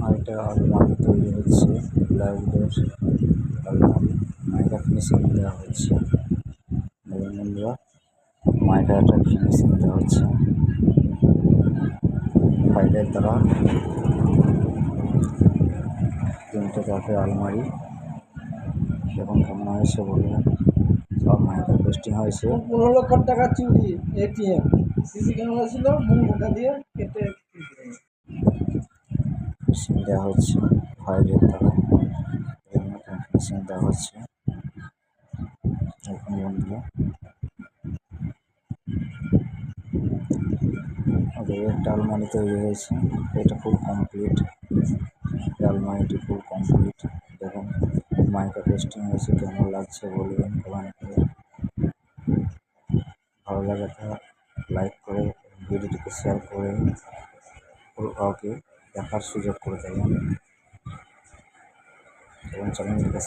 আর এটা আলমারি তৈরি হচ্ছে, প্লাইউডের আলমারি, মাইকা ফিনিশিং দেওয়া হচ্ছে। দেখুন বন্ধুরা, মাইকা একটা ফিনিশিং দেওয়া হচ্ছে ফাইলের দ্বারা। তিনটে কাঠের আলমারি, এখন কেমন হয়েছে বলুন। সব মাইকা পেস্টিং হয়েছে। 15 লক্ষ টাকা চুরি, এটিএম, সিসি ক্যামেরা ছিল, টাকা দিয়ে কেটে ফিনিশিং দেওয়া হচ্ছে ফাইলের দ্বারা, ফিনিশিং দেওয়া হচ্ছে। এখন বন্ধুরা একটা আলমারি তৈরি হয়েছে, এটা ফুল কমপ্লিট। আলমারিটি full complete. দেখুন মাইকা পেস্টিং হয়েছে, কেমন লাগছে বলবেন কমেন্ট করে। ভালো লাগে তা লাইক করে ভিডিওটিকে শেয়ার করে কাউকে দেখার সুযোগ করে দেবেন এবং চ্যানেলটিকে